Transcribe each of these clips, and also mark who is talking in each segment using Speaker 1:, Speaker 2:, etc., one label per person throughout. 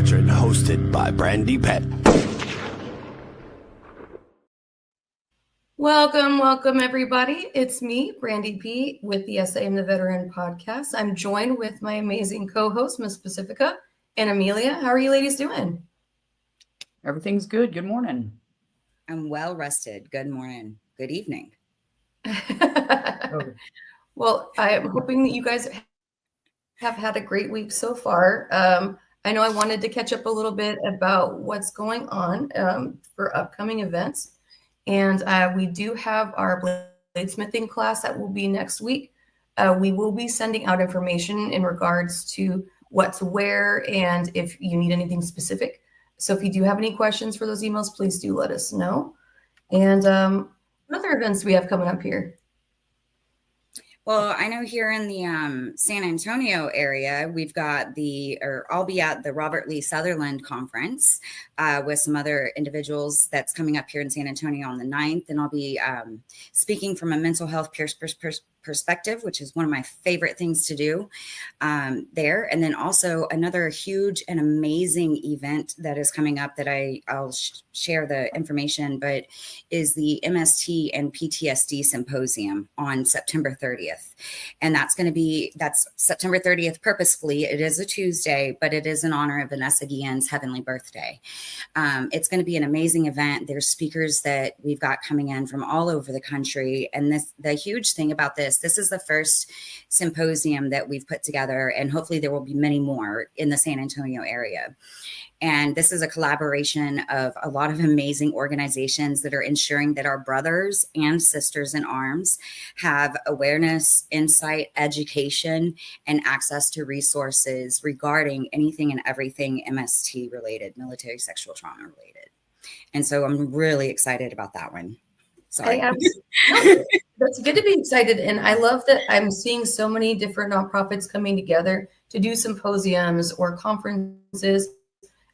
Speaker 1: Patrick, hosted by Brandy Pet.
Speaker 2: Welcome, everybody. It's me, Brandy P, with the SA and the Veteran podcast. I'm joined with my amazing co-host, Miss Pacifica and Amelia. How are you ladies doing?
Speaker 3: Everything's good. Good morning.
Speaker 4: I'm well rested. Good morning. Good evening.
Speaker 2: Well, I'm hoping that you guys have had a great week so far. I know I wanted to catch up a little bit about what's going on for upcoming events. And we do have our bladesmithing class that will be next week. We will be sending out information in regards to what to wear and if you need anything specific. So if you do have any questions for those emails, please do let us know. And what other events do we have coming up here?
Speaker 4: Well, I know here in the San Antonio area, I'll be at the Robert Lee Sutherland conference with some other individuals that's coming up here in San Antonio on the 9th. And I'll be speaking from a mental health perspective, which is one of my favorite things to do there. And then also another huge and amazing event that is coming up that I'll share the information, but is the MST and PTSD Symposium on September 30th. And that's September 30th purposefully. It is a Tuesday, but it is in honor of Vanessa Guillen's heavenly birthday. It's going to be an amazing event. There's speakers that we've got coming in from all over the country. And the huge thing about this is the first symposium that we've put together, and hopefully there will be many more in the San Antonio area. And this is a collaboration of a lot of amazing organizations that are ensuring that our brothers and sisters in arms have awareness, insight, education, and access to resources regarding anything and everything MST related, military sexual trauma related. And so I'm really excited about that one. Sorry.
Speaker 2: That's good to be excited. And I love that I'm seeing so many different nonprofits coming together to do symposiums or conferences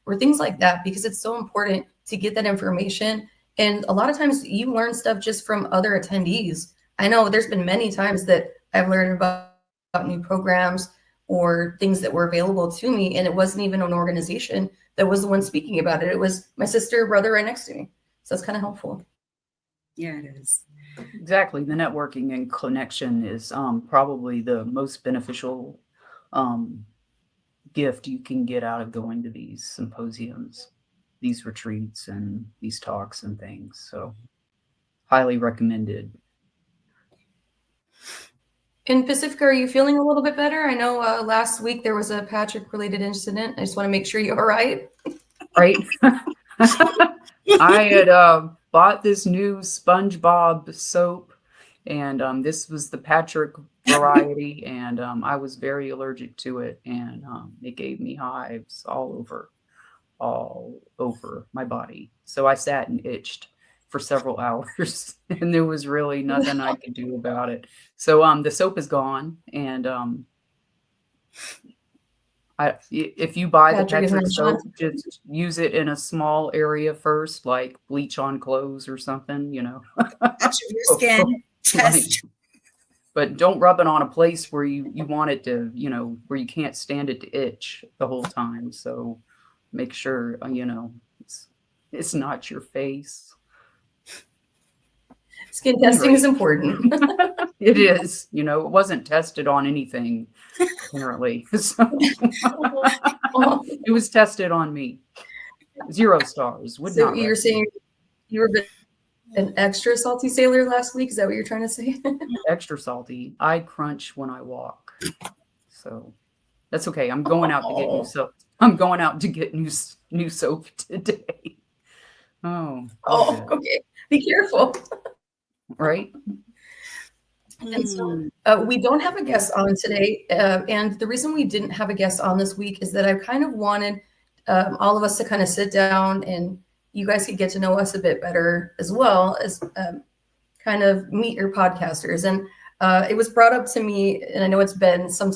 Speaker 2: or things like that, because it's so important to get that information. And a lot of times you learn stuff just from other attendees. I know there's been many times that I've learned about new programs or things that were available to me, and it wasn't even an organization that was the one speaking about it. It was my sister or brother right next to me. So it's kind of helpful.
Speaker 4: Yeah, it is.
Speaker 3: Exactly. The networking and connection is probably the most beneficial gift you can get out of going to these symposiums, these retreats, and these talks and things. So highly recommended.
Speaker 2: In Pacifica, are you feeling a little bit better? I know last week there was a Patrick-related incident. I just want to make sure you're all right.
Speaker 3: Right. I had bought this new SpongeBob soap, and this was the Patrick variety, and I was very allergic to it, and it gave me hives all over my body. So I sat and itched for several hours, and there was really nothing I could do about it. So the soap is gone, and if you buy the Patrick soap, just use it in a small area first, like bleach on clothes or something,
Speaker 4: Touch your skin, test.
Speaker 3: But don't rub it on a place where you want it to, where you can't stand it to itch the whole time. So make sure, it's not your face.
Speaker 2: Skin testing is important.
Speaker 3: It is. It wasn't tested on anything, apparently. So it was tested on me. 0 stars.
Speaker 2: So you're saying you were an extra salty sailor last week? Is that what you're trying to say?
Speaker 3: Extra salty. I crunch when I walk. So that's okay. I'm going out to get new soap. I'm going out to get new soap today. Oh,
Speaker 2: okay. Be careful.
Speaker 3: Right.
Speaker 2: And so we don't have a guest on today. And the reason we didn't have a guest on this week is that I kind of wanted all of us to kind of sit down and you guys could get to know us a bit better, as well as kind of meet your podcasters. And it was brought up to me, and I know it's been some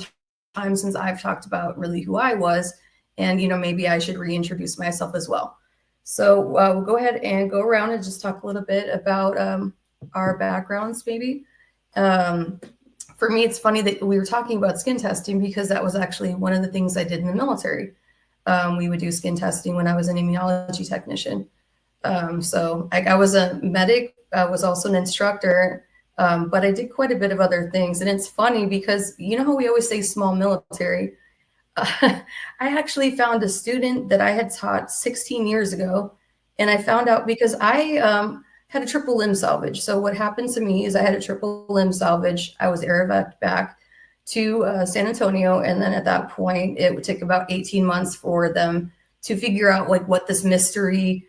Speaker 2: time since I've talked about really who I was, and maybe I should reintroduce myself as well. So we'll go ahead and go around and just talk a little bit about our backgrounds, maybe. For me, it's funny that we were talking about skin testing because that was actually one of the things I did in the military. We would do skin testing when I was an immunology technician. So I was a medic, I was also an instructor, but I did quite a bit of other things. And it's funny because you know how we always say small military? I actually found a student that I had taught 16 years ago. And I found out because I had a triple limb salvage. So what happened to me is I had a triple limb salvage. I was air evac back to San Antonio. And then at that point, it would take about 18 months for them to figure out like what this mystery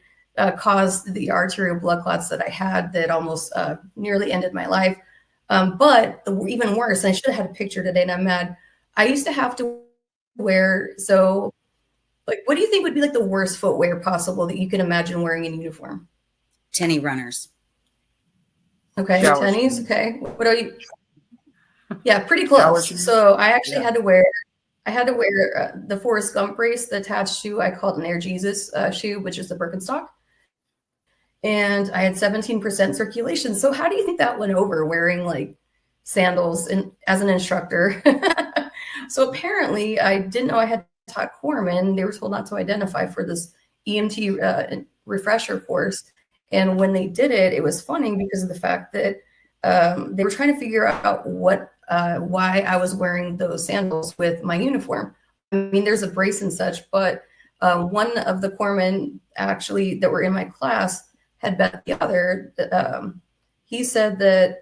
Speaker 2: caused the arterial blood clots that I had that almost nearly ended my life. But even worse, and I should have had a picture today and I'm mad. I used to have to wear, so like, what do you think would be like the worst footwear possible that you can imagine wearing in uniform?
Speaker 4: Tenny runners.
Speaker 2: Okay,
Speaker 3: Shower
Speaker 2: tennies.
Speaker 3: shoes.
Speaker 2: Okay, what are you? Yeah, pretty
Speaker 3: Shower
Speaker 2: close.
Speaker 3: shoes.
Speaker 2: So I actually
Speaker 3: Yeah.
Speaker 2: had to wear. I had to wear the Forrest Gump brace, the attached shoe. I called an Air Jesus shoe, which is the Birkenstock. And I had 17% circulation. So how do you think that went over wearing like sandals as an instructor? So apparently I didn't know I had taught corpsmen. They were told not to identify for this EMT refresher course. And when they did it, it was funny because of the fact that they were trying to figure out why I was wearing those sandals with my uniform. I mean, there's a brace and such, but one of the corpsmen actually that were in my class had bet the other. He said that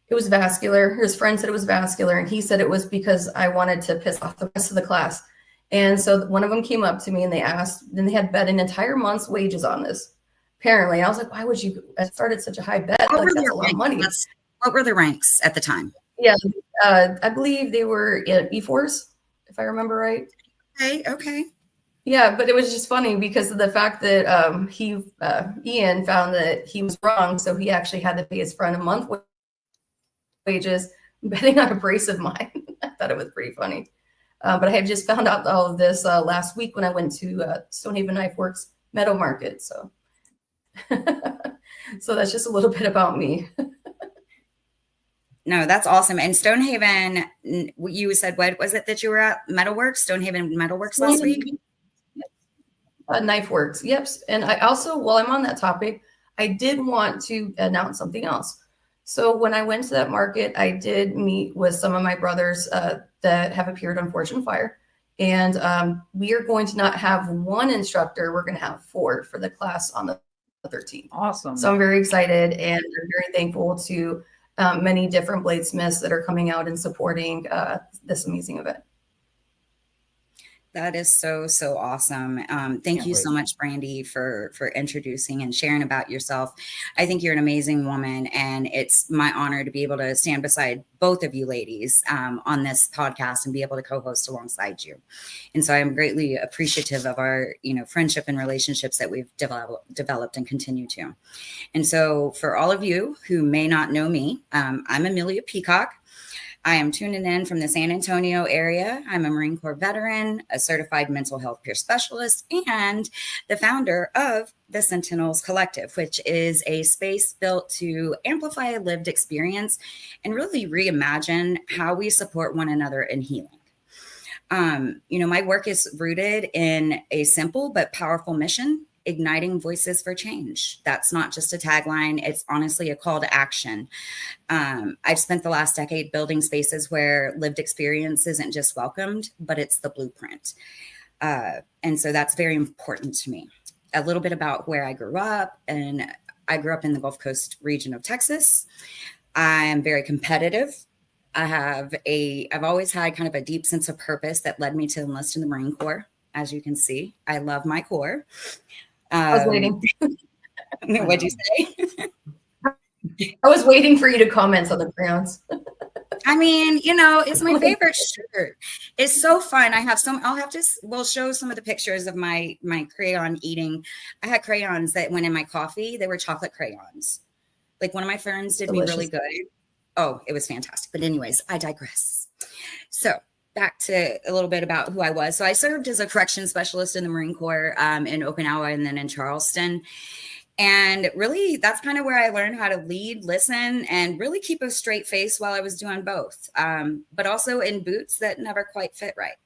Speaker 2: it was vascular. His friend said it was vascular, and he said it was because I wanted to piss off the rest of the class. And so one of them came up to me and they asked, then they had bet an entire month's wages on this. Apparently, I was like, why would you start at such a high bet? Like, that's a lot of money.
Speaker 4: What were the ranks at the time?
Speaker 2: Yeah, I believe they were E4s, if I remember right.
Speaker 4: Okay.
Speaker 2: Yeah, but it was just funny because of the fact that Ian found that he was wrong, so he actually had to pay his friend a month wages betting on a brace of mine. I thought it was pretty funny. But I had just found out all of this last week when I went to Stonehaven Knife Works Meadow Market. So, so that's just a little bit about me.
Speaker 4: No, that's awesome. And Stonehaven, you said, what was it that you were at? Metalworks, Stonehaven Metalworks last week?
Speaker 2: Knife Works, yep. And I also, while I'm on that topic, I did want to announce something else. So when I went to that market, I did meet with some of my brothers that have appeared on Forge and Fire. And we are going to not have one instructor, we're going to have 4 for the class on the 13th.
Speaker 3: Awesome.
Speaker 2: So I'm very excited and I'm very thankful to many different bladesmiths that are coming out and supporting this amazing event.
Speaker 4: That is so awesome. Thank you so much, Brandy, for introducing and sharing about yourself. I think you're an amazing woman, and it's my honor to be able to stand beside both of you ladies on this podcast and be able to co-host alongside you. And so I'm greatly appreciative of our, friendship and relationships that we've developed and continue to. And so for all of you who may not know me, I'm Amelia Peacock. I am tuning in from the San Antonio area. I'm a Marine Corps veteran, a certified mental health peer specialist, and the founder of the Sentinels Collective, which is a space built to amplify a lived experience and really reimagine how we support one another in healing. My work is rooted in a simple but powerful mission: igniting voices for change. That's not just a tagline. It's honestly a call to action. I've spent the last decade building spaces where lived experience isn't just welcomed, but it's the blueprint. And so that's very important to me. A little bit about where I grew up, and I grew up in the Gulf Coast region of Texas. I'm very competitive. I've always had kind of a deep sense of purpose that led me to enlist in the Marine Corps. As you can see, I love my Corps.
Speaker 2: I was waiting.
Speaker 4: What'd you say?
Speaker 2: I was waiting for you to comment on the crayons.
Speaker 4: I mean, it's my favorite shirt. It's so fun. We'll show some of the pictures of my crayon eating. I had crayons that went in my coffee. They were chocolate crayons. Like one of my friends did
Speaker 2: Delicious.
Speaker 4: me really good. Oh, it was fantastic. But anyways, I digress. So back to a little bit about who I was. So I served as a corrections specialist in the Marine Corps in Okinawa and then in Charleston. And really, that's kind of where I learned how to lead, listen, and really keep a straight face while I was doing both, but also in boots that never quite fit right.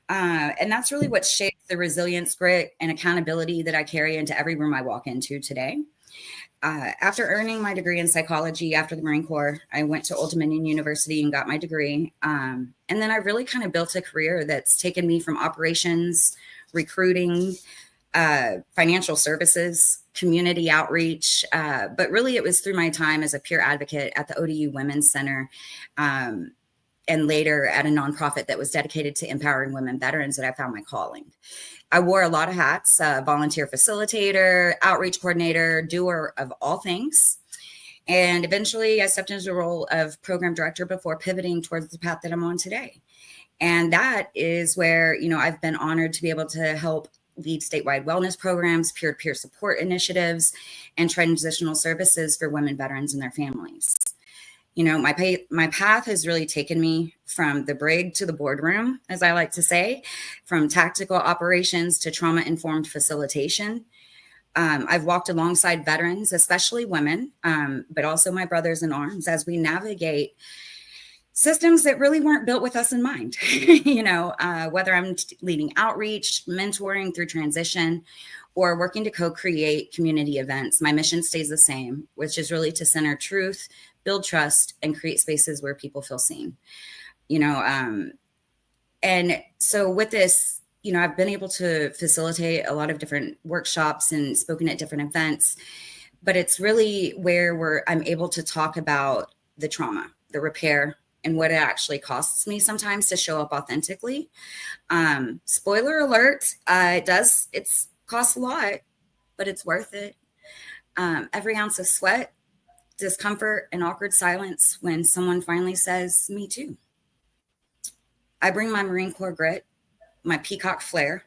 Speaker 4: And that's really what shaped the resilience, grit, and accountability that I carry into every room I walk into today. After earning my degree in psychology after the Marine Corps, I went to Old Dominion University and got my degree. And then I really kind of built a career that's taken me from operations, recruiting, financial services, community outreach. But really, it was through my time as a peer advocate at the ODU Women's Center, and later at a nonprofit that was dedicated to empowering women veterans that I found my calling. I wore a lot of hats: volunteer facilitator, outreach coordinator, doer of all things. And eventually I stepped into the role of program director before pivoting towards the path that I'm on today. And that is where, I've been honored to be able to help lead statewide wellness programs, peer-to-peer support initiatives, and transitional services for women veterans and their families. My path has really taken me from the brig to the boardroom, as I like to say, from tactical operations to trauma-informed facilitation. I've walked alongside veterans, especially women, but also my brothers in arms, as we navigate systems that really weren't built with us in mind. Whether I'm leading outreach, mentoring through transition, or working to co-create community events, my mission stays the same, which is really to center truth, build trust, and create spaces where people feel seen. And so with this, I've been able to facilitate a lot of different workshops and spoken at different events, but it's really where I'm able to talk about the trauma, the repair, and what it actually costs me sometimes to show up authentically. Spoiler alert, it's costs a lot, but it's worth it. Every ounce of sweat, discomfort, and awkward silence when someone finally says, "Me too." I bring my Marine Corps grit, my peacock flair,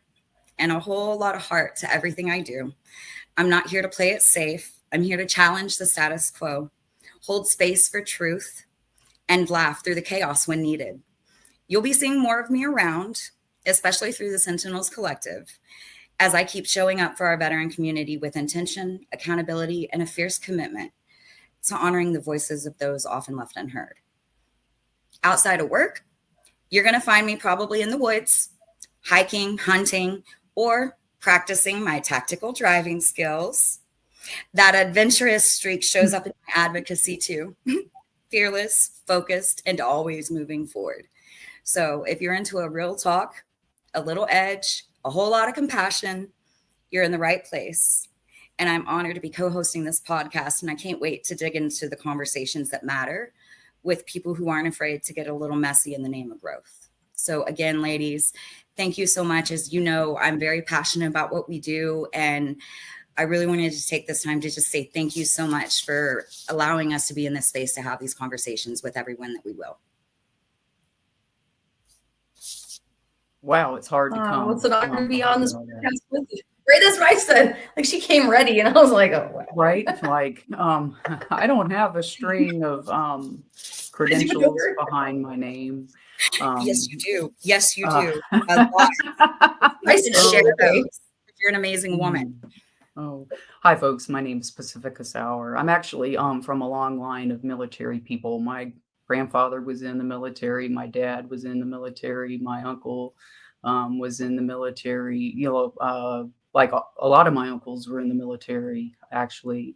Speaker 4: and a whole lot of heart to everything I do. I'm not here to play it safe. I'm here to challenge the status quo, hold space for truth, and laugh through the chaos when needed. You'll be seeing more of me around, especially through the Sentinels Collective, as I keep showing up for our veteran community with intention, accountability, and a fierce commitment to honoring the voices of those often left unheard. Outside of work, you're going to find me probably in the woods, hiking, hunting, or practicing my tactical driving skills. That adventurous streak shows up in my advocacy too. Fearless, focused, and always moving forward. So if you're into a real talk, a little edge, a whole lot of compassion, you're in the right place. And I'm honored to be co-hosting this podcast, and I can't wait to dig into the conversations that matter with people who aren't afraid to get a little messy in the name of growth. So again, ladies, thank you so much. As you know, I'm very passionate about what we do, and I really wanted to take this time to just say thank you so much for allowing us to be in this space to have these conversations with everyone that we will.
Speaker 3: Wow, it's hard to come.
Speaker 2: It's an honor to be on this podcast with you. Right, that's what I said. Like, she came ready, and I was like, oh, wow.
Speaker 3: Right? Like, I don't have a string of credentials behind my name.
Speaker 4: Yes, you do. Yes, you do. A lot. Nice to share those. You're an amazing woman.
Speaker 3: Oh, hi, folks. My name is Pacifica Sauer. I'm actually from a long line of military people. My grandfather was in the military. My dad was in the military. My uncle was in the military. Like a lot of my uncles were in the military, actually.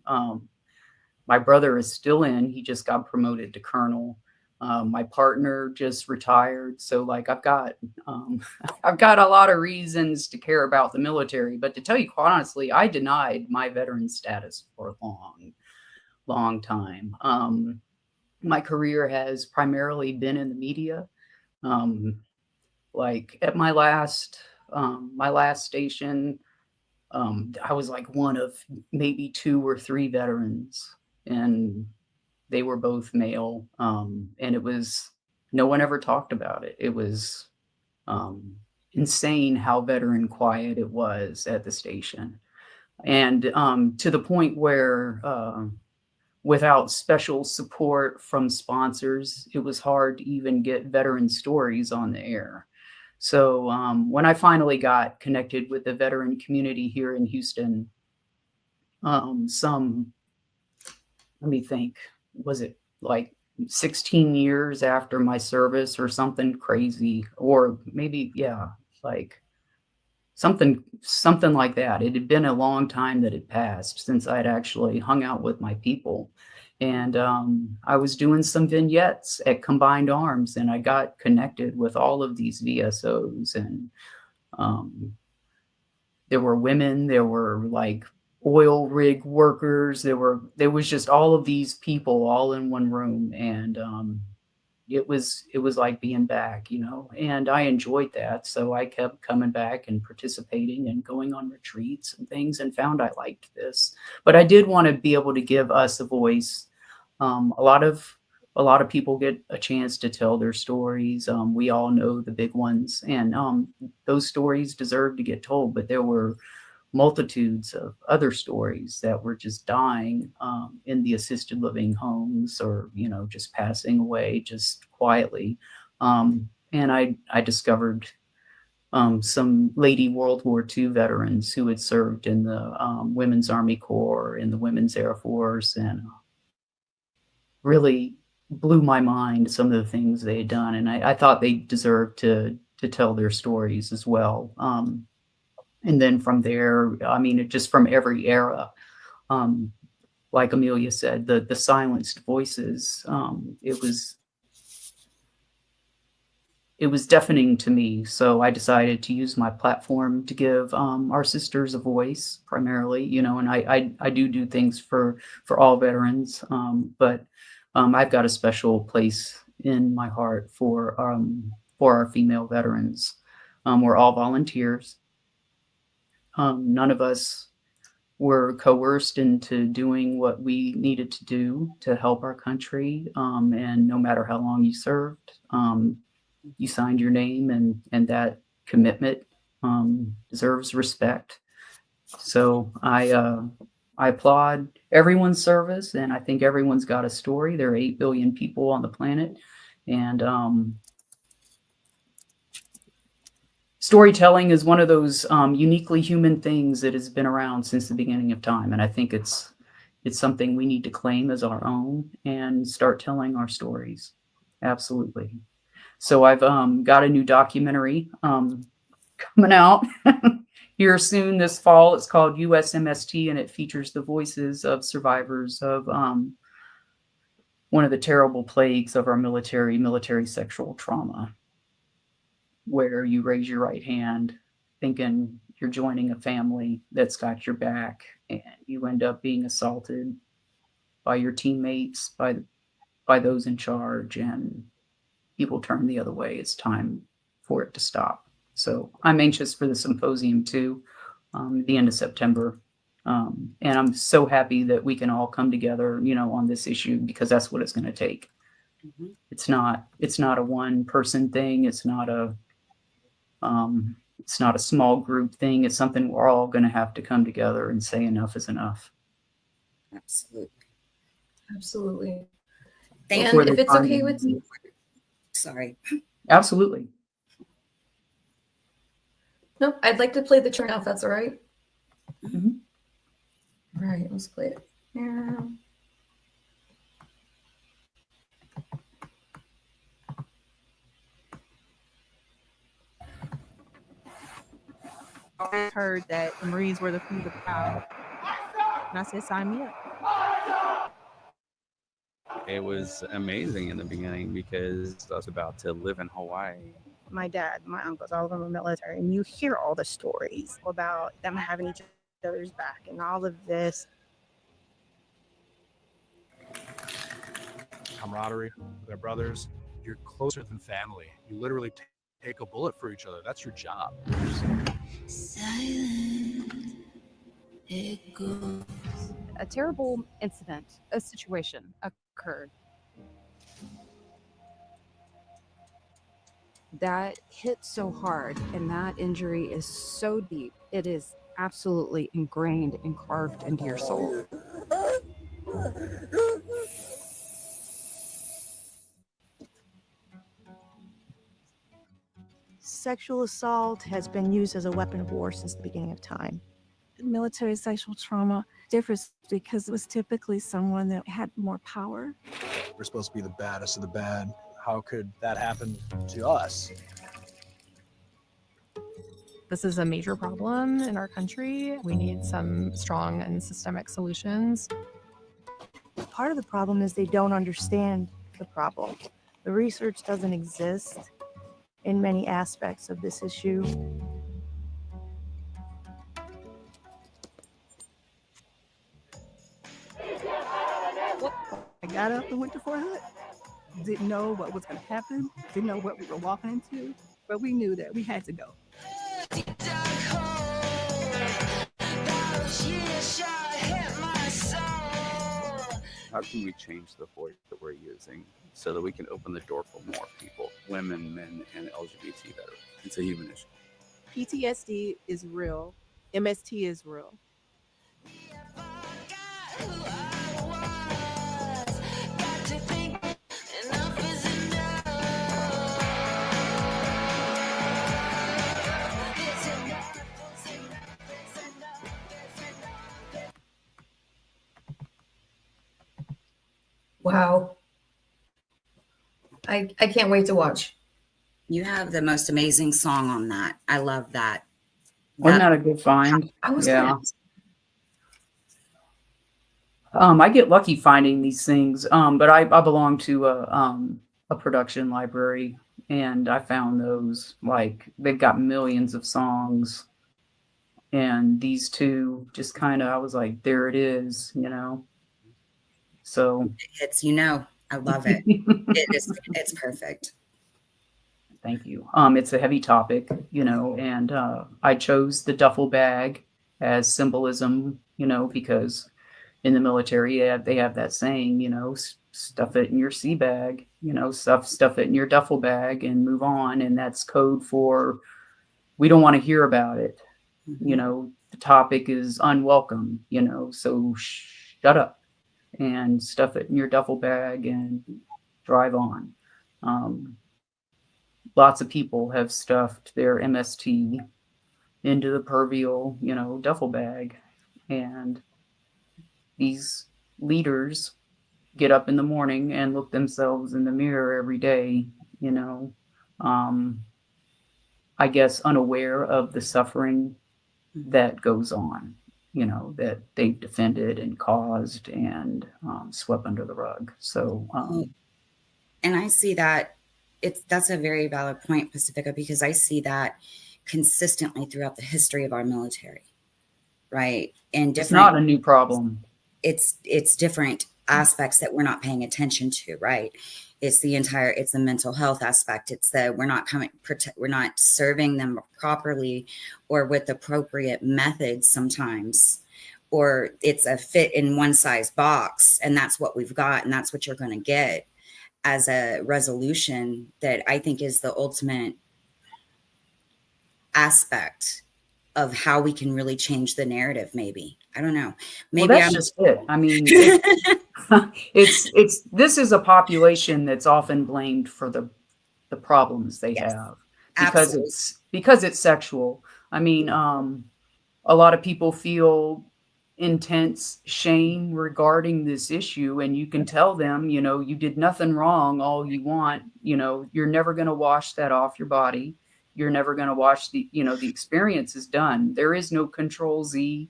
Speaker 3: My brother is still in. He just got promoted to colonel. My partner just retired. So like I've got a lot of reasons to care about the military, but to tell you quite honestly, I denied my veteran status for a long time. My career has primarily been in the media. Like at my last station, I was like one of maybe 2 or 3 veterans, and they were both male. And it was, no one ever talked about it. It was insane how veteran quiet it was at the station. And to the point where without special support from sponsors, it was hard to even get veteran stories on the air. So when I finally got connected with the veteran community here in Houston, let me think, was it like 16 years after my service or something crazy? Or maybe, yeah, like something like that. It had been a long time that had passed since I'd actually hung out with my people. And I was doing some vignettes at Combined Arms, and I got connected with all of these VSOs. And there were women, there were like oil rig workers, there was just all of these people all in one room. And it was like being back, and I enjoyed that. So I kept coming back and participating and going on retreats and things, and found I liked this. But I did want to be able to give us a voice. A lot of people get a chance to tell their stories. We all know the big ones, and those stories deserve to get told. But there were multitudes of other stories that were just dying in the assisted living homes, or just passing away just quietly. And I discovered some lady World War II veterans who had served in the Women's Army Corps, in the Women's Air Force, and really blew my mind, some of the things they had done. And I thought they deserved to tell their stories as well. And then from there, just from every era, like Amelia said, the silenced voices, it was deafening to me. So I decided to use my platform to give our sisters a voice primarily, and I do things for all veterans. But I've got a special place in my heart for our female veterans. We're all volunteers. None of us were coerced into doing what we needed to do to help our country. And no matter how long you served, you signed your name, and that commitment deserves respect. So I applaud everyone's service, and I think everyone's got a story. There are 8 billion people on the planet, and storytelling is one of those uniquely human things that has been around since the beginning of time. And I think it's something we need to claim as our own and start telling our stories. Absolutely. So I've got a new documentary coming out here soon this fall. It's called USMST, and it features the voices of survivors of one of the terrible plagues of our military sexual trauma, where you raise your right hand thinking you're joining a family that's got your back, and you end up being assaulted by your teammates, by those in charge, and people turn the other way. It's time for it to stop. So I'm anxious for the symposium too, at the end of September. And I'm so happy that we can all come together, on this issue, because that's what it's going to take. Mm-hmm. It's not a one person thing. It's not a small group thing. It's something we're all going to have to come together and say enough is enough.
Speaker 2: Absolutely.
Speaker 4: Thank
Speaker 2: you. And if it's okay with you.
Speaker 4: Sorry.
Speaker 2: Absolutely. No, I'd like to play the turn if that's all right. Mm-hmm. All right, let's play it now.
Speaker 5: I heard that the Marines were the food of the crowd, and I said, sign me up.
Speaker 6: It was amazing in the beginning because I was about to live in Hawaii.
Speaker 5: My dad, my uncles, all of them were military, and you hear all the stories about them having each other's back and all of this.
Speaker 7: Camaraderie with our brothers. You're closer than family. You literally take a bullet for each other. That's your job.
Speaker 8: Silent, it goes.
Speaker 9: A terrible incident, a situation occurred that hit so hard, and that injury is so deep, it is absolutely ingrained and carved into your soul.
Speaker 5: Sexual assault has been used as a weapon of war since the beginning of time. Military sexual trauma differs because it was typically someone that had more power.
Speaker 10: We're supposed to be the baddest of the bad. How could that happen to us?
Speaker 11: This is a major problem in our country. We need some strong and systemic solutions.
Speaker 5: Part of the problem is they don't understand the problem. The research doesn't exist in many aspects of this issue.
Speaker 12: I got up and went to Fort Hood. Didn't know what was going to happen. Didn't know what we were walking into, but we knew that we had to go.
Speaker 6: How can we change the voice that we're using so that we can open the door for more people, women, men, and LGBT veterans? It's a human issue.
Speaker 12: PTSD is real. MST is real.
Speaker 2: Wow. I can't wait to watch.
Speaker 4: You have the most amazing song on that. I love that.
Speaker 3: Wasn't that a good find?
Speaker 2: I was
Speaker 3: Yeah. I get lucky finding these things, but I belong to a production library, and I found those. Like, they've got millions of songs, and these two just kind of, I was like, there it is, you know. So
Speaker 4: it's, you know, I love it. It's perfect.
Speaker 3: Thank you. It's a heavy topic, you know, and I chose the duffel bag as symbolism, you know, because in the military, they have that saying, you know, stuff it in your sea bag, you know, stuff it in your duffel bag and move on. And that's code for, we don't want to hear about it. Mm-hmm. You know, the topic is unwelcome, you know, so shut up and stuff it in your duffel bag and drive on. Lots of people have stuffed their MST into the proverbial, you know, duffel bag. And these leaders get up in the morning and look themselves in the mirror every day, you know, I guess unaware of the suffering that goes on, you know, that they've defended and caused and swept under the rug. So,
Speaker 4: and I see that that's a very valid point, Pacifica, because I see that consistently throughout the history of our military, right? And
Speaker 3: it's not a new problem.
Speaker 4: It's different aspects that we're not paying attention to, right? It's the mental health aspect. It's that we're not serving them properly or with appropriate methods sometimes, or it's a fit in one size box. And that's what we've got. And that's what you're going to get as a resolution that I think is the ultimate aspect of how we can really change the narrative. Maybe, I don't know. Maybe
Speaker 3: well, that's just it. I mean, this is a population that's often blamed for the problems they have because it's sexual. I mean, a lot of people feel intense shame regarding this issue, and you can tell them, you know, you did nothing wrong all you want, you know, you're never going to wash that off your body. You're never going to wash the, you know, the experience is done. There is no control Z.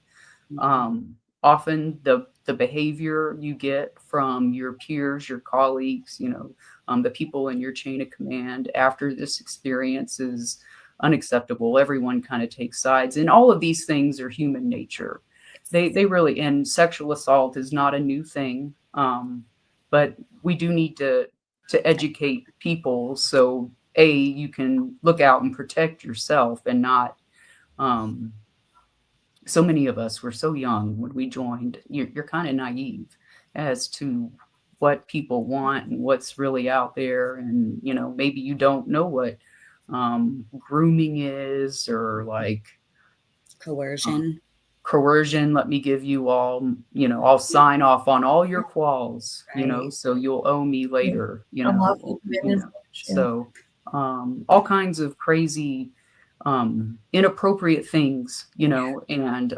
Speaker 3: Often the behavior you get from your peers, your colleagues, you know, the people in your chain of command after this experience is unacceptable. Everyone kind of takes sides, and all of these things are human nature. They really, and sexual assault is not a new thing. But we do need to educate people so you can look out and protect yourself and not, so many of us were so young when we joined. You're kind of naive as to what people want and what's really out there. And, you know, maybe you don't know what grooming is, or like
Speaker 4: coercion.
Speaker 3: Let me give you all, you know, I'll sign off on all your quals, right. You know, so you'll owe me later, you know. So all kinds of crazy, inappropriate things, you know, and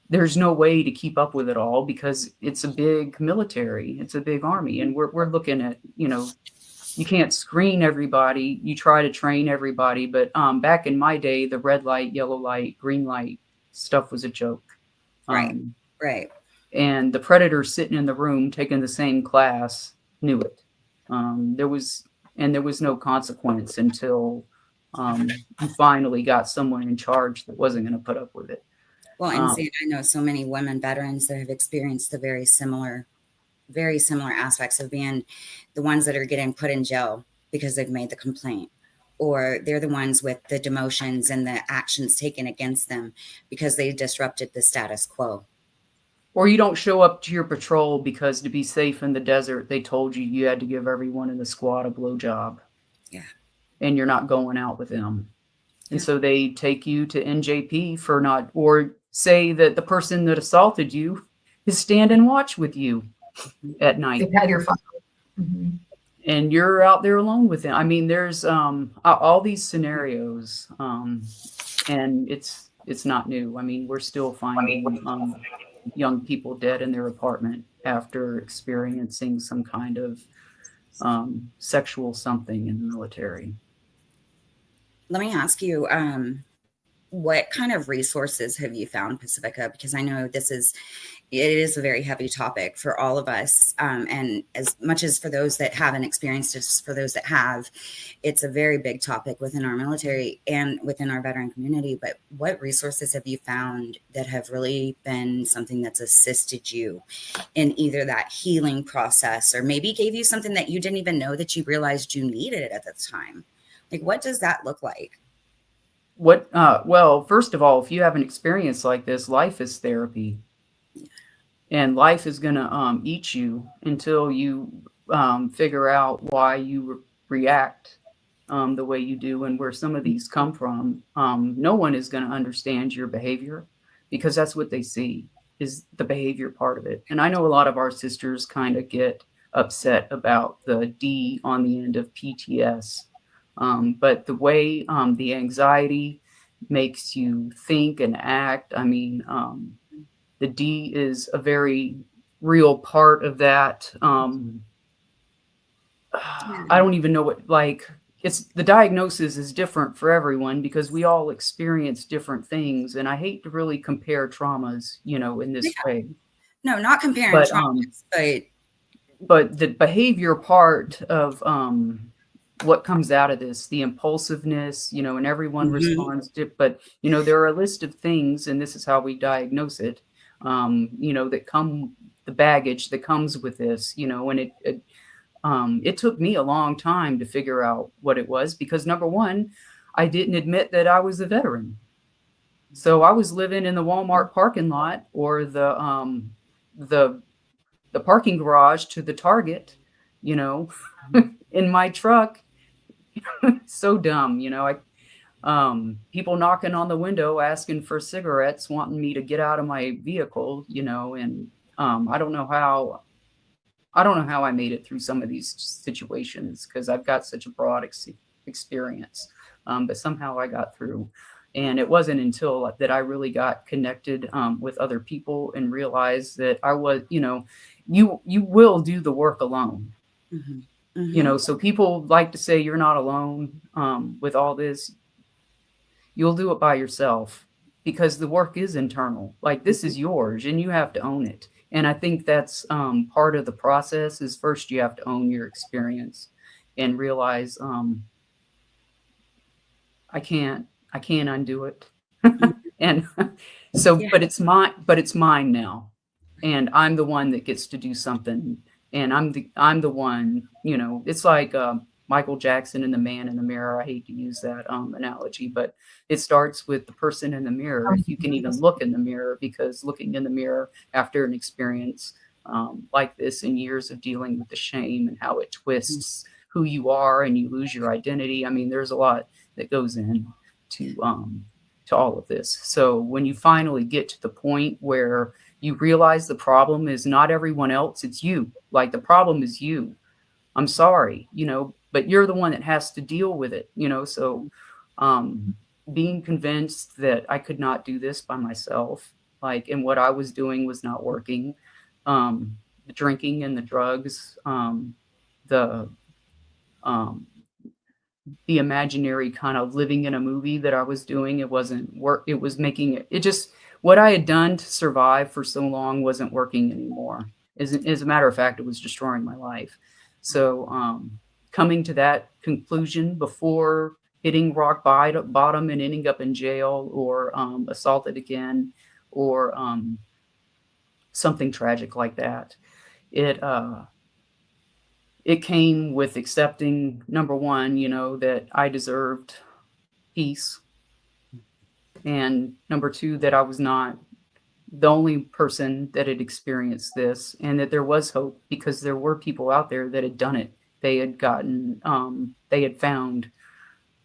Speaker 3: there's no way to keep up with it all because it's a big military, it's a big army, and we're looking at, you know, you can't screen everybody. You try to train everybody, but back in my day, the red light, yellow light, green light stuff was a joke.
Speaker 4: Right. Right.
Speaker 3: And the predator sitting in the room taking the same class knew it. There was no consequence until you finally got someone in charge that wasn't going to put up with it.
Speaker 4: Well, and see, I know so many women veterans that have experienced the very similar aspects of being the ones that are getting put in jail because they've made the complaint, or they're the ones with the demotions and the actions taken against them because they disrupted the status quo.
Speaker 3: Or you don't show up to your patrol because to be safe in the desert, they told you you had to give everyone in the squad a blowjob.
Speaker 4: Yeah.
Speaker 3: And you're not going out with them. And
Speaker 4: Yeah.
Speaker 3: so they take you to NJP for not, or say that the person that assaulted you is standing watch with you at night.
Speaker 2: They've had your file. Mm-hmm.
Speaker 3: And you're out there alone with them. I mean, there's all these scenarios, and it's not new. I mean, we're still finding young people dead in their apartment after experiencing some kind of sexual something in the military.
Speaker 4: Let me ask you, what kind of resources have you found, Pacifica? Because I know it is a very heavy topic for all of us. And as much as for those that haven't experienced it, for those that have, it's a very big topic within our military and within our veteran community. But what resources have you found that have really been something that's assisted you in either that healing process, or maybe gave you something that you didn't even know that you realized you needed at the time? Like, what does that look like?
Speaker 3: Well, first of all, if you have an experience like this, life is therapy. And life is going to eat you until you figure out why you react the way you do and where some of these come from. No one is going to understand your behavior because that's what they see is the behavior part of it. And I know a lot of our sisters kind of get upset about the D on the end of PTS. But the way the anxiety makes you think and act, I mean, the D is a very real part of that. I don't even know what, like, it's the diagnosis is different for everyone because we all experience different things. And I hate to really compare traumas, in this way.
Speaker 4: No, not comparing traumas,
Speaker 3: but the behavior part of what comes out of this, the impulsiveness, and everyone responds to, but there are a list of things, and this is how we diagnose it, that come, the baggage that comes with this, and it took me a long time to figure out what it was because number one, I didn't admit that I was a veteran. So I was living in the Walmart parking lot or the parking garage to the Target, in my truck. So dumb, people knocking on the window, asking for cigarettes, wanting me to get out of my vehicle, and I don't know how I made it through some of these situations because I've got such a broad experience, but somehow I got through. And it wasn't until that I really got connected with other people and realized that I was, you will do the work alone. So people like to say you're not alone with all this. You'll do it by yourself because the work is internal. Like this is yours and you have to own it. And I think that's part of the process is first you have to own your experience and realize I can't undo it. And so, but it's mine now. And I'm the one that gets to do something. And I'm the one, it's like Michael Jackson and the man in the mirror. I hate to use that analogy, but it starts with the person in the mirror. If you can even look in the mirror, because looking in the mirror after an experience like this and years of dealing with the shame and how it twists who you are and you lose your identity. I mean, there's a lot that goes in to all of this. So when you finally get to the point where you realize the problem is not everyone else, it's you. Like the problem is you. I'm sorry, but you're the one that has to deal with it, so being convinced that I could not do this by myself, and what I was doing was not working. The drinking and the drugs, the um, the imaginary kind of living in a movie that I was doing. It wasn't work. It was making it just what I had done to survive for so long wasn't working anymore. As a matter of fact, it was destroying my life. So coming to that conclusion before hitting rock bottom and ending up in jail or assaulted again or something tragic like that, it came with accepting, number one, that I deserved peace. And number two, that I was not the only person that had experienced this and that there was hope because there were people out there that had done it. They had they had found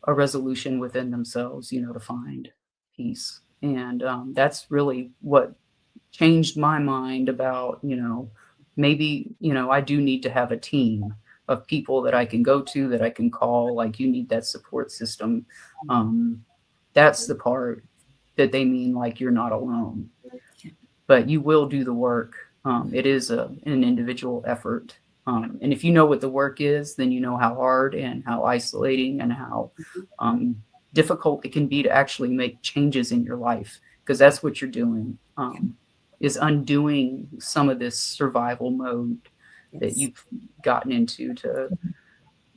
Speaker 3: a resolution within themselves, to find peace. And that's really what changed my mind about, maybe, I do need to have a team of people that I can go to, that I can call, like you need that support system. That's the part that they mean, like you're not alone, but you will do the work. It is an individual effort. And if you know what the work is, then you know how hard and how isolating and how difficult it can be to actually make changes in your life, because that's what you're doing. Is undoing some of this survival mode that you've gotten into to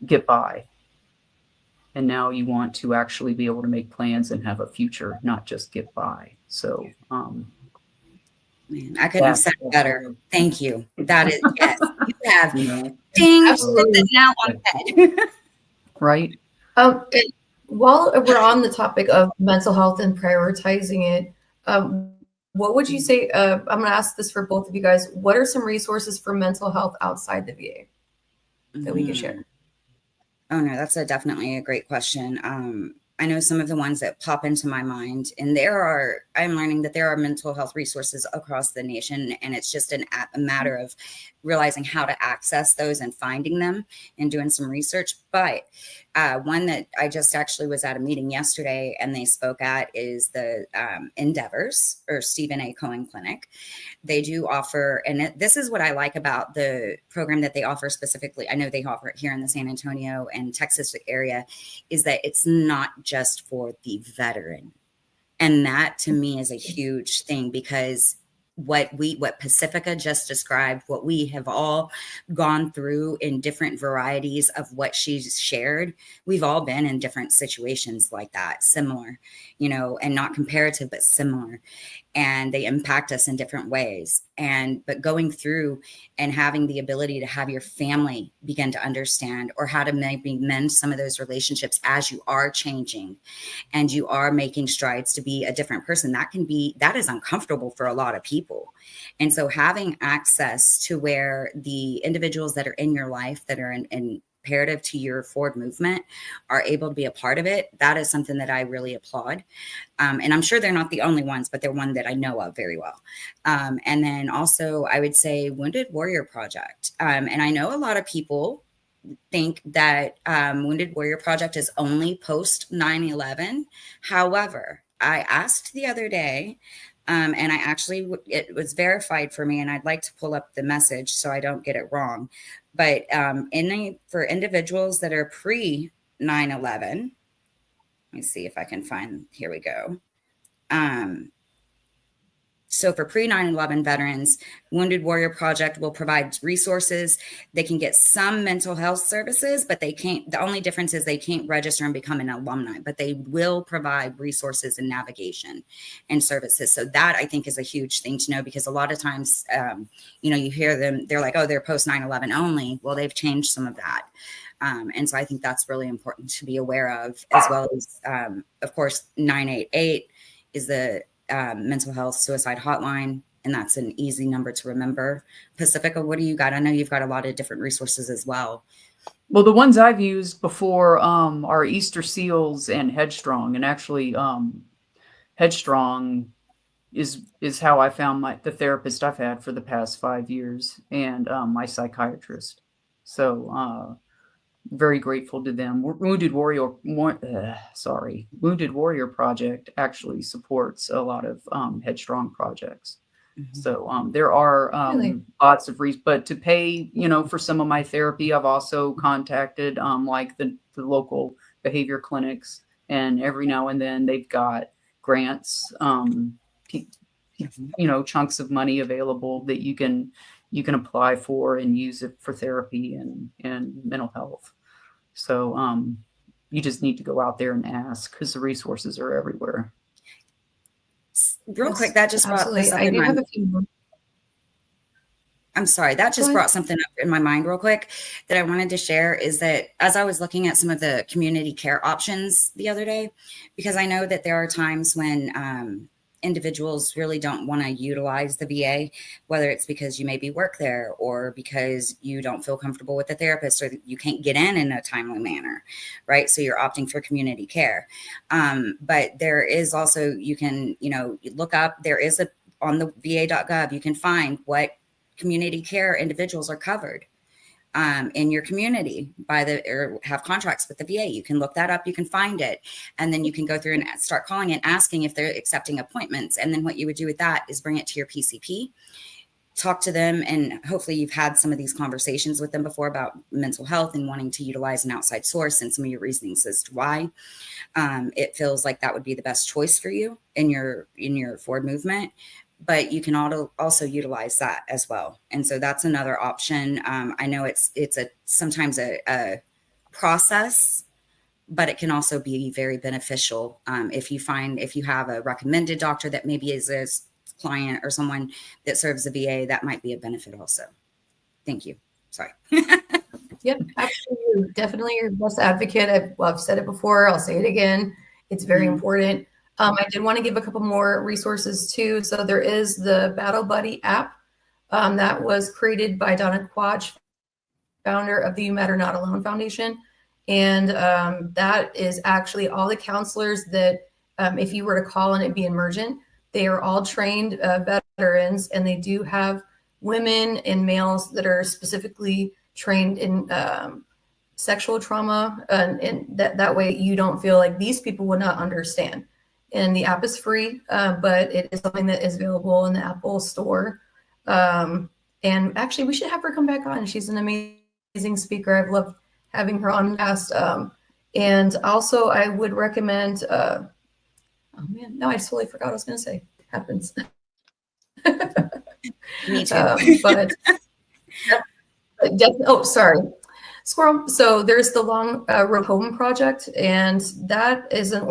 Speaker 3: get by. And now you want to actually be able to make plans and have a future, not just get by. So,
Speaker 4: Man, I couldn't have said it better. Thank you. That is, yes, you have ding,
Speaker 2: Absolutely.
Speaker 4: now on head.
Speaker 3: Right.
Speaker 2: And while we're on the topic of mental health and prioritizing it, what would you say? I'm going to ask this for both of you guys. What are some resources for mental health outside the VA that we can share?
Speaker 4: Oh no, that's definitely a great question. I know some of the ones that pop into my mind, and I'm learning that there are mental health resources across the nation, and it's just a matter of realizing how to access those and finding them and doing some research. But one that I just actually was at a meeting yesterday and they spoke at is the Endeavors or Stephen A. Cohen Clinic. They do offer, and this is what I like about the program that they offer specifically. I know they offer it here in the San Antonio and Texas area, is that it's not just for the veteran. And that to me is a huge thing, because what Pacifica just described, what we have all gone through in different varieties of what she's shared, we've all been in different situations like that, similar, and not comparative, but similar. And they impact us in different ways. But going through and having the ability to have your family begin to understand, or how to maybe mend some of those relationships as you are changing and you are making strides to be a different person, that is uncomfortable for a lot of people. And so having access to where the individuals that are in your life that are imperative to your forward movement are able to be a part of it, that is something that I really applaud. And I'm sure they're not the only ones, but they're one that I know of very well. And then also I would say Wounded Warrior Project. And I know a lot of people think that Wounded Warrior Project is only post 9/11. However, I asked the other day, and it was verified for me, and I'd like to pull up the message so I don't get it wrong. But for individuals that are pre 9/11, let me see if I can find, here we go. So for pre 9/11 veterans, Wounded Warrior Project will provide resources. They can get some mental health services, but the only difference is they can't register and become an alumni, but they will provide resources and navigation and services. So that I think is a huge thing to know, because a lot of times, you hear them, they're like, oh, they're post 9/11 only. Well, they've changed some of that. And so I think that's really important to be aware of, as well as, of course, 988 is the mental health suicide hotline, and that's an easy number to remember. Pacifica, what do you got? I know you've got a lot of different resources as well.
Speaker 3: Well, the ones I've used before are Easter Seals and Headstrong, and actually Headstrong is how I found the therapist I've had for the past 5 years, and my psychiatrist. So very grateful to them. Wounded Warrior Project actually supports a lot of Headstrong projects. So there are lots of reasons, but to pay, for some of my therapy, I've also contacted like the local behavior clinics, and every now and then they've got grants, chunks of money available that you can apply for and use it for therapy and mental health. So you just need to go out there and ask, because the resources are everywhere.
Speaker 4: Real quick, that just brought this up
Speaker 2: I
Speaker 4: in
Speaker 2: do
Speaker 4: my
Speaker 2: have a few more.
Speaker 4: I'm sorry, that just brought something up in my mind real quick that I wanted to share, is that as I was looking at some of the community care options the other day, because I know that there are times when individuals really don't want to utilize the VA, whether it's because you maybe work there or because you don't feel comfortable with the therapist, or you can't get in a timely manner, right? So you're opting for community care. But there is also, you can, look up, there is on the va.gov, you can find what community care individuals are covered in your community or have contracts with the VA. You can look that up, you can find it, and then you can go through and start calling and asking if they're accepting appointments. And then what you would do with that is bring it to your PCP, talk to them, and hopefully you've had some of these conversations with them before about mental health and wanting to utilize an outside source, and some of your reasonings as to why it feels like that would be the best choice for you in your forward movement. But you can also utilize that as well. And so that's another option. I know it's sometimes a process, but it can also be very beneficial if you have a recommended doctor that maybe is a client or someone that serves the VA, that might be a benefit also. Thank you. Sorry.
Speaker 2: Yep, absolutely. Definitely your best advocate. I've said it before. I'll say it again. It's very important. I did want to give a couple more resources too. So there is the Battle Buddy app that was created by Donna Quach, founder of the You Matter Not Alone Foundation. And that is actually all the counselors that if you were to call and it be emergent, they are all trained veterans, and they do have women and males that are specifically trained in sexual trauma. And that way you don't feel like these people would not understand. And the app is free, but it is something that is available in the Apple Store. And actually, we should have her come back on. She's an amazing speaker. I've loved having her on the past. And also, I would recommend. Oh man, no, I totally forgot what I was going to say. Happens.
Speaker 4: Me too.
Speaker 2: But oh, sorry. Squirrel. So there's the Long Road Home Project, and that is an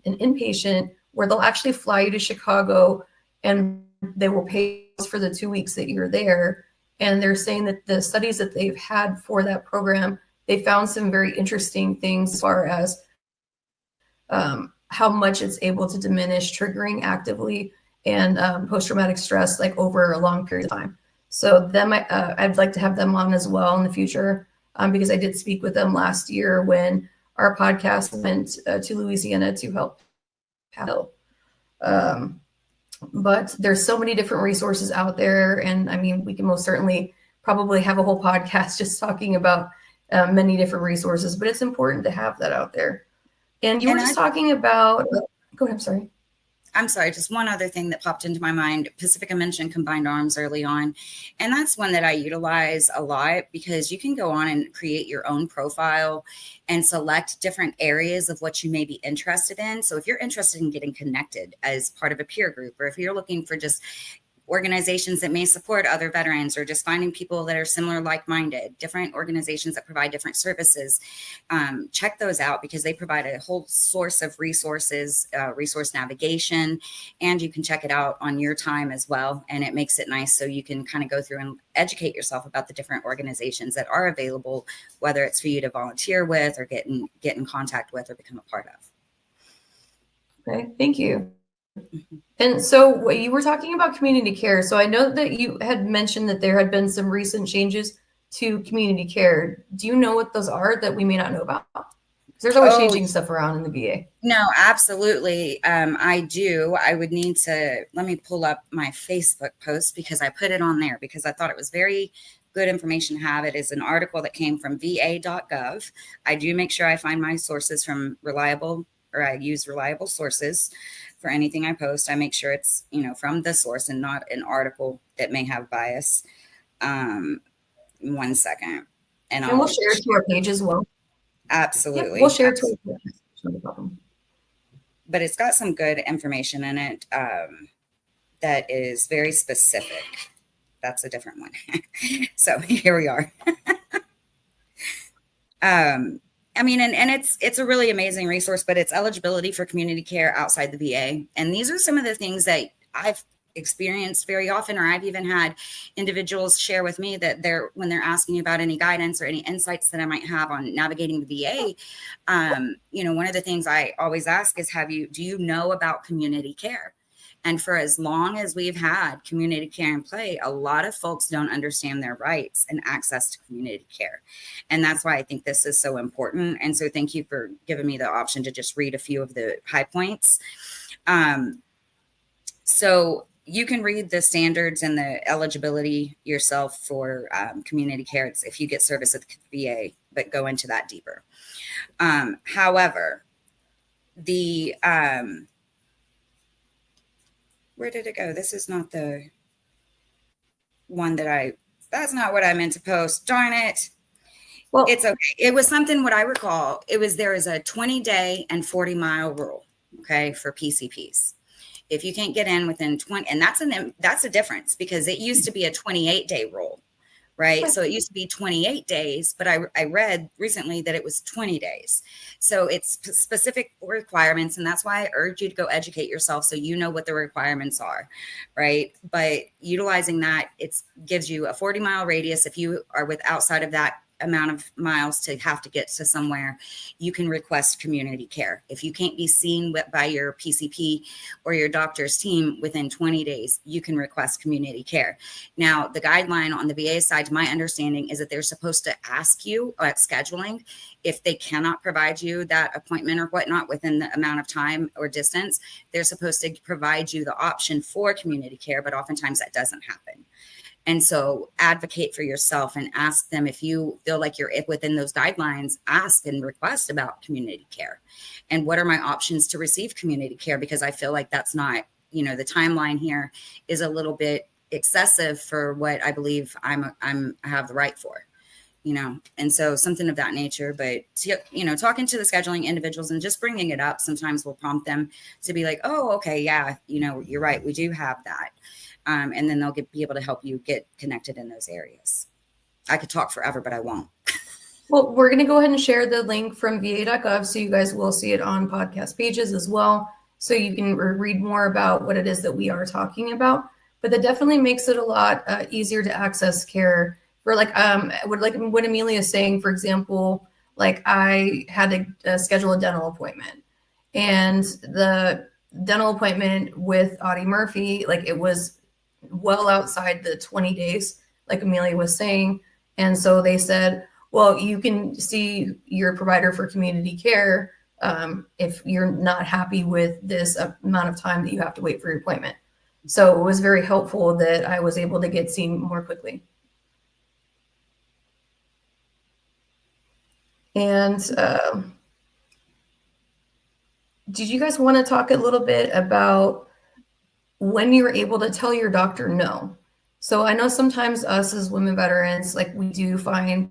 Speaker 2: inpatient where they'll actually fly you to Chicago, and they will pay for the 2 weeks that you're there. And they're saying that the studies that they've had for that program, they found some very interesting things as far as how much it's able to diminish triggering actively and post-traumatic stress like over a long period of time. So I'd like to have them on as well in the future. Because I did speak with them last year when our podcast went to Louisiana to help paddle. But there's so many different resources out there. And I mean, we can most certainly probably have a whole podcast just talking about many different resources, but it's important to have that out there. And you were just talking about, go ahead, I'm sorry.
Speaker 4: Just one other thing that popped into my mind. Pacifica mentioned Combined Arms early on, and that's one that I utilize a lot because you can go on and create your own profile and select different areas of what you may be interested in. So if you're interested in getting connected as part of a peer group, or if you're looking for just organizations that may support other veterans, or just finding people that are similar, like-minded, different organizations that provide different services, check those out because they provide a whole source of resources, resource navigation, and you can check it out on your time as well. And it makes it nice so you can kind of go through and educate yourself about the different organizations that are available, whether it's for you to volunteer with or get in contact with or become a part of.
Speaker 2: Okay, thank you. And so you were talking about community care. So I know that you had mentioned that there had been some recent changes to community care. Do you know what those are that we may not know about? Because there's always changing stuff around in the VA.
Speaker 4: No, absolutely. I do. I would need to, let me pull up my Facebook post because I put it on there because I thought it was very good information to have. It is an article that came from va.gov. I do make sure I find my sources from reliable, or I use reliable sources for anything I post. I make sure it's, from the source and not an article that may have bias. 1 second. And
Speaker 2: we'll share it to our page as well.
Speaker 4: Absolutely.
Speaker 2: Yep, we'll share it to our page. No problem.
Speaker 4: But it's got some good information in it that is very specific. That's a different one. So here we are. I mean, and it's a really amazing resource, but it's eligibility for community care outside the VA. And these are some of the things that I've experienced very often, or I've even had individuals share with me that when they're asking about any guidance or any insights that I might have on navigating the VA, one of the things I always ask is, do you know about community care? And for as long as we've had community care in play, a lot of folks don't understand their rights and access to community care. And that's why I think this is so important. And so thank you for giving me the option to just read a few of the high points. So you can read the standards and the eligibility yourself for community care if you get service at the VA, but go into that deeper. However, where did it go? This is not the one that's not what I meant to post. Darn it. Well, it's okay. It was something, what I recall, there is a 20-day and 40-mile rule, okay, for PCPs. If you can't get in within 20, and that's a difference, because it used to be a 28-day rule, right? So it used to be 28 days, but I read recently that it was 20 days. So it's specific requirements, and that's why I urge you to go educate yourself so you know what the requirements are, right? But utilizing that, it gives you a 40-mile radius. If you are outside of that amount of miles to have to get to somewhere, you can request community care. If you can't be seen by your PCP or your doctor's team within 20 days, you can request community care. Now, the guideline on the VA side, to my understanding, is that they're supposed to ask you at scheduling if they cannot provide you that appointment or whatnot within the amount of time or distance. They're supposed to provide you the option for community care, but oftentimes that doesn't happen. And so advocate for yourself and ask them, if you feel like you're within those guidelines, ask and request about community care. And what are my options to receive community care? Because I feel like that's not, the timeline here is a little bit excessive for what I believe I have the right for, and so something of that nature. But, talking to the scheduling individuals and just bringing it up sometimes will prompt them to be like, oh, okay, yeah, you're right. We do have that. And then they'll be able to help you get connected in those areas. I could talk forever, but I won't.
Speaker 2: Well, we're going to go ahead and share the link from va.gov, so you guys will see it on podcast pages as well, so you can read more about what it is that we are talking about. But that definitely makes it a lot easier to access care. For what Amelia is saying, for example, like I had to schedule a dental appointment, and the dental appointment with Audie Murphy, it was well outside the 20 days, like Amelia was saying. And so they said, well, you can see your provider for community care if you're not happy with this amount of time that you have to wait for your appointment. So it was very helpful that I was able to get seen more quickly. And did you guys want to talk a little bit about when you're able to tell your doctor no? So I know sometimes us as women veterans, we do find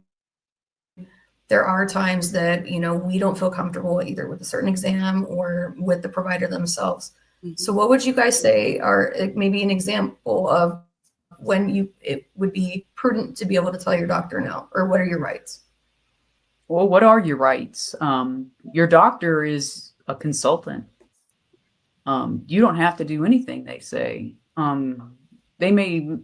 Speaker 2: there are times that, we don't feel comfortable either with a certain exam or with the provider themselves. Mm-hmm. So what would you guys say are maybe an example of when it would be prudent to be able to tell your doctor no, or what are your rights?
Speaker 3: Well, what are your rights? Your doctor is a consultant. You don't have to do anything they say. They may,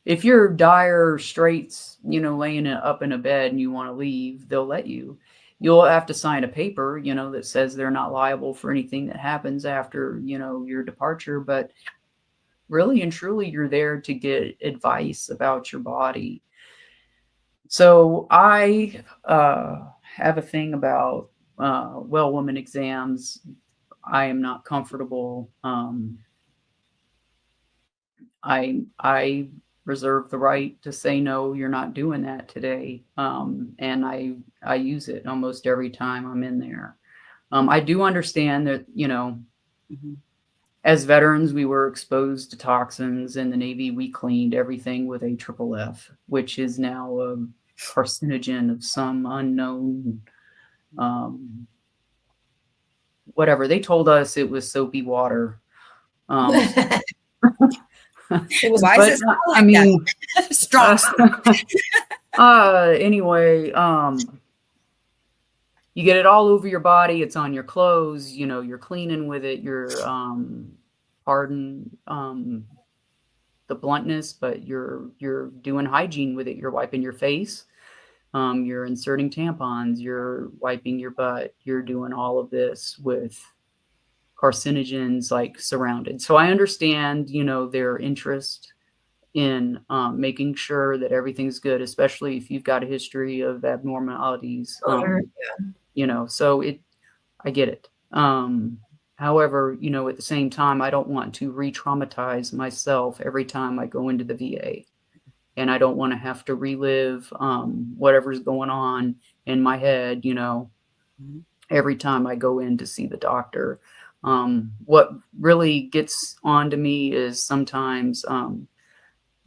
Speaker 3: if you're dire straits, laying up in a bed and you want to leave, they'll let you. You'll have to sign a paper, that says they're not liable for anything that happens after, your departure. But really and truly, you're there to get advice about your body. So I have a thing about woman exams. I am not comfortable. I reserve the right to say, no, you're not doing that today. And I use it almost every time I'm in there. I do understand that,
Speaker 4: Mm-hmm.
Speaker 3: as veterans, we were exposed to toxins. In the Navy, we cleaned everything with a triple F, which is now a carcinogen of some unknown, whatever. They told us it was soapy water.
Speaker 2: It was
Speaker 4: Why
Speaker 3: but
Speaker 4: is it smell
Speaker 3: I
Speaker 4: like
Speaker 3: mean,
Speaker 4: that? Strong.
Speaker 3: anyway, you get it all over your body. It's on your clothes. You know, you're cleaning with it. You're, pardon, the bluntness, but you're doing hygiene with it. You're wiping your face. You're inserting tampons. You're wiping your butt. You're doing all of this with carcinogens like surrounded. So I understand, you know, their interest in making sure that everything's good, especially if you've got a history of abnormalities. You know, so I get it. However, you know, at the same time, I don't want to re-traumatize myself every time I go into the VA. And I don't want to have to relive whatever's going on in my head, you know, every time I go in to see the doctor. What really gets on to me is sometimes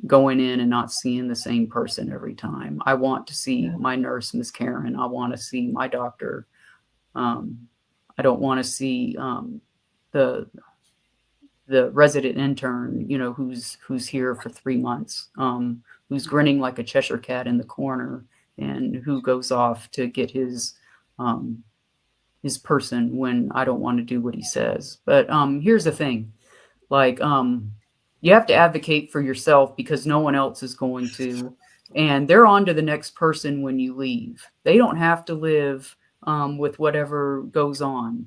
Speaker 3: going in and not seeing the same person every time. I want to see my nurse, Miss Karen. I want to see my doctor. I don't want to see the resident intern, you know, who's here for 3 months, who's grinning like a Cheshire cat in the corner, and who goes off to get his person when I don't want to do what he says. But here's the thing, like, you have to advocate for yourself because no one else is going to, and they're on to the next person when you leave. They don't have to live with whatever goes on.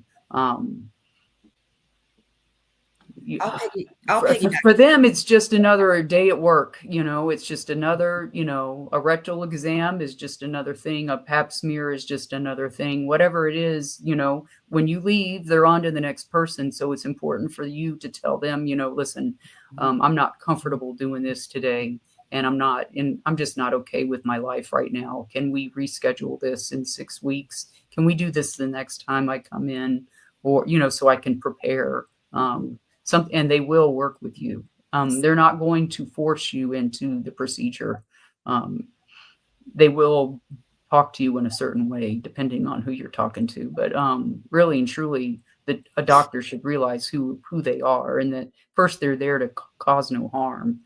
Speaker 3: For them, it's just another day at work. You know, it's just another, you know, a rectal exam is just another thing. A pap smear is just another thing. Whatever it is, you know, when you leave, they're on to the next person. So it's important for you to tell them, you know, listen, I'm not comfortable doing this today. And I'm just not okay with my life right now. Can we reschedule this in 6 weeks? Can we do this the next time I come in? Or, you know, so I can prepare. And they will work with you. They're not going to force you into the procedure. They will talk to you in a certain way, depending on who you're talking to. But really and truly, a doctor should realize who they are, and that first they're there to cause no harm.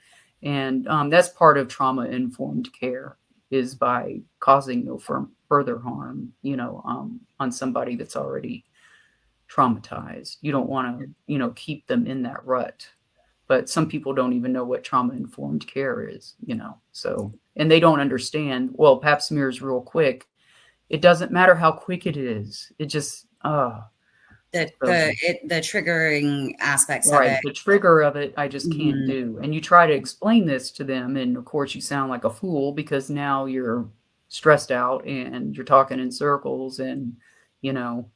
Speaker 3: And that's part of trauma-informed care, is by causing no further harm, you know, on somebody that's already traumatized. You don't want to, you know, keep them in that rut. But some people don't even know what trauma-informed care is, you know. So, and they don't understand, well, pap smear is real quick. It doesn't matter how quick it is. It just
Speaker 4: the triggering aspects
Speaker 3: right,
Speaker 4: of it.
Speaker 3: the trigger of it, I just can't do. And you try to explain this to them, and of course you sound like a fool because now you're stressed out and you're talking in circles, and you know,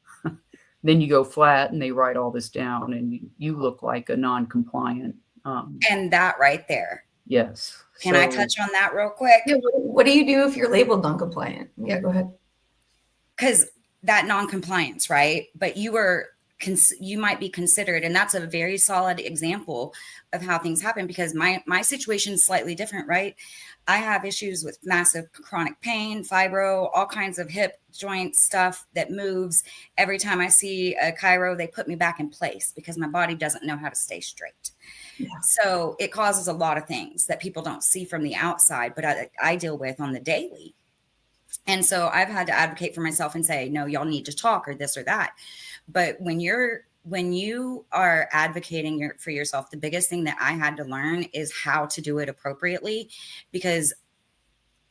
Speaker 3: then you go flat and they write all this down and you look like a non-compliant.
Speaker 4: And that right there.
Speaker 3: Yes.
Speaker 4: Can I touch on that real quick?
Speaker 2: Yeah, what do you do if you're labeled non-compliant? Yeah, go ahead.
Speaker 4: Because that non-compliance, right? But you might be considered, and that's a very solid example of how things happen, because my situation is slightly different, right? I have issues with massive chronic pain, fibro, all kinds of hip joint stuff that moves. Every time I see a chiro, they put me back in place because my body doesn't know how to stay straight. Yeah. So it causes a lot of things that people don't see from the outside, but I deal with on the daily. And so I've had to advocate for myself and say, no, y'all need to talk, or this or that. But when you are advocating for yourself, the biggest thing that I had to learn is how to do it appropriately, because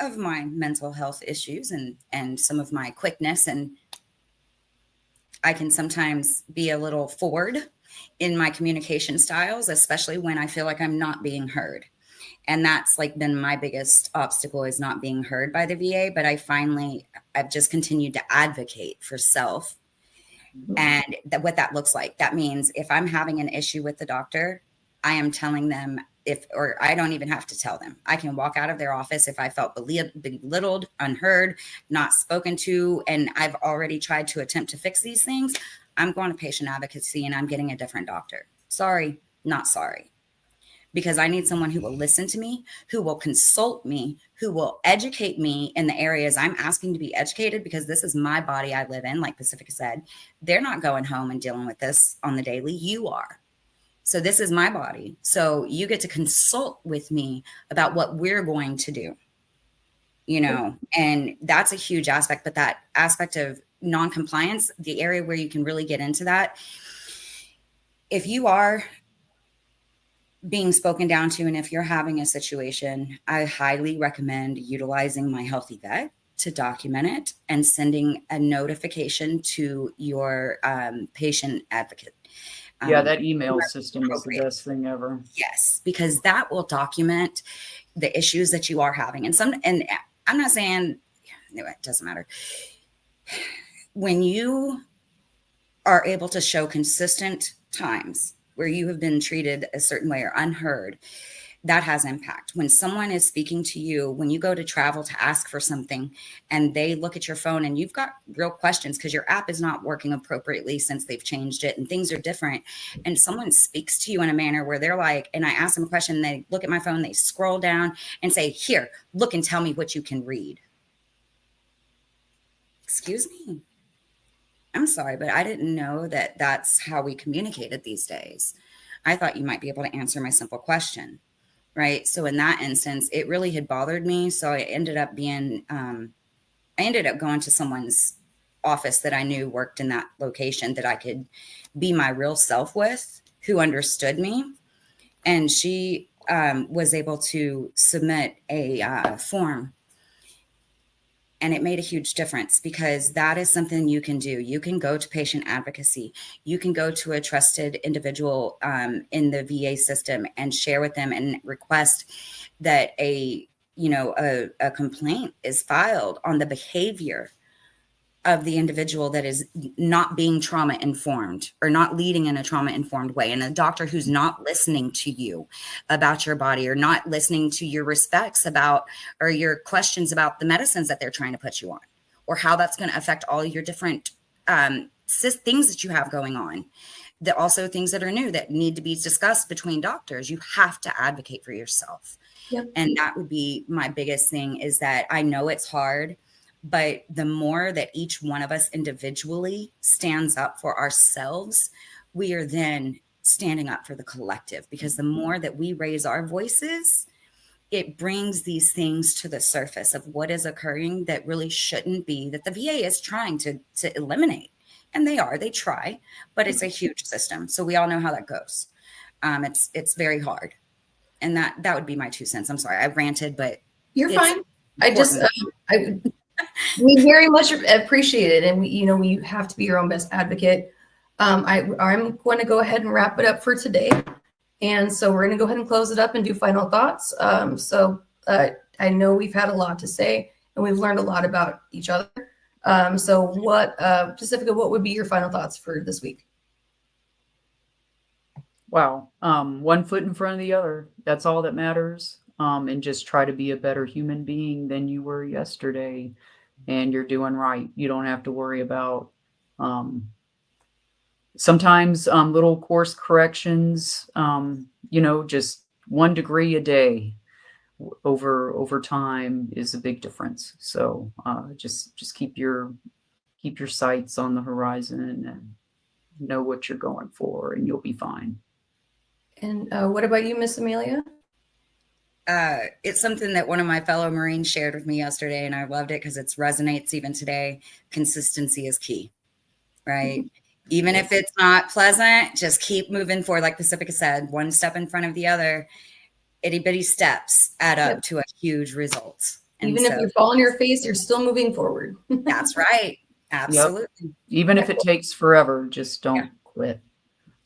Speaker 4: of my mental health issues and some of my quickness. And I can sometimes be a little forward in my communication styles, especially when I feel like I'm not being heard. And that's like been my biggest obstacle, is not being heard by the VA. But I've just continued to advocate for self. And what that looks like, that means if I'm having an issue with the doctor, I am telling them, or I don't even have to tell them. I can walk out of their office if I felt belittled, unheard, not spoken to, and I've already tried to attempt to fix these things. I'm going to patient advocacy and I'm getting a different doctor. Sorry, not sorry. Because I need someone who will listen to me, who will consult me, who will educate me in the areas I'm asking to be educated, because this is my body I live in. Like Pacifica said, they're not going home and dealing with this on the daily. You are. So this is my body. So you get to consult with me about what we're going to do, you know, and that's a huge aspect. But that aspect of non-compliance, the area where you can really get into that, if you are being spoken down to, and if you're having a situation, I highly recommend utilizing My Healthy Vet to document it and sending a notification to your patient advocate.
Speaker 3: Yeah, that email system is the best thing ever.
Speaker 4: Yes, because that will document the issues that you are having. And I'm not saying, it doesn't matter. When you are able to show consistent times where you have been treated a certain way or unheard, that has impact. When someone is speaking to you, when you go to travel to ask for something and they look at your phone and you've got real questions because your app is not working appropriately since they've changed it and things are different, and someone speaks to you in a manner where they're like, and I ask them a question, they look at my phone, they scroll down and say, here, look and tell me what you can read. Excuse me. I'm sorry, but I didn't know that that's how we communicated these days. I thought you might be able to answer my simple question, right? So in that instance, it really had bothered me. So I ended up going to someone's office that I knew worked in that location that I could be my real self with, who understood me. And she was able to submit a form. And it made a huge difference, because that is something you can do. You can go to patient advocacy. You can go to a trusted individual in the VA system and share with them and request that a complaint is filed on the behavior of the individual that is not being trauma informed or not leading in a trauma informed way. And a doctor who's not listening to you about your body, or not listening to your respects about, or your questions about the medicines that they're trying to put you on, or how that's going to affect all your different things that you have going on. That also things that are new that need to be discussed between doctors. You have to advocate for yourself.
Speaker 2: Yep.
Speaker 4: And that would be my biggest thing, is that I know it's hard, but the more that each one of us individually stands up for ourselves, we are then standing up for the collective, because the more that we raise our voices, it brings these things to the surface of what is occurring that really shouldn't be, that the VA is trying to eliminate. And they try, but it's a huge system. So we all know how that goes. It's very hard. And that would be my 2 cents. I'm sorry, I ranted, but
Speaker 2: you're fine. We very much appreciate it. And you have to be your own best advocate. I'm going to go ahead and wrap it up for today. And so we're going to go ahead and close it up and do final thoughts. I know we've had a lot to say and we've learned a lot about each other. Pacifica, what would be your final thoughts for this week?
Speaker 3: Wow. One foot in front of the other. That's all that matters. And just try to be a better human being than you were yesterday. And you're doing right. You don't have to worry about sometimes little course corrections, just 1 degree a day over time is a big difference. So just keep your sights on the horizon and know what you're going for, and you'll be fine.
Speaker 2: And what about you, Miss Amelia?
Speaker 4: It's something that one of my fellow Marines shared with me yesterday, and I loved it because it resonates even today. Consistency is key, right? Even if it's not pleasant, just keep moving forward. Like Pacifica said, 1 step in front of the other. Itty bitty steps add up to a huge result. And
Speaker 2: even if you fall on your face, you're still moving forward.
Speaker 4: That's right. Absolutely.
Speaker 3: Yep. Even if it takes forever, just don't quit.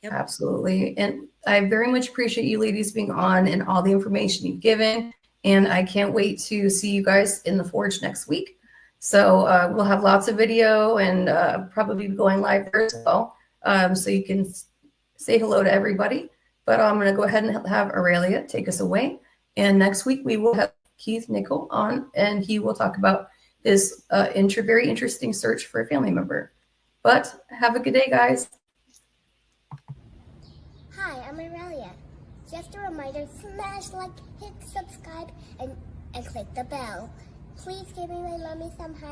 Speaker 2: Yep. Absolutely. And I very much appreciate you ladies being on and all the information you've given. And I can't wait to see you guys in the Forge next week. So we'll have lots of video and probably be going live there as well. So you can say hello to everybody. But I'm going to go ahead and have Aurelia take us away. And next week we will have Keith Nickel on, and he will talk about his very interesting search for a family member. But have a good day, guys.
Speaker 8: Hi.
Speaker 13: Hi, I'm Aurelia. Just a reminder, smash like, hit subscribe, and click the bell. Please give me my mommy some hearts.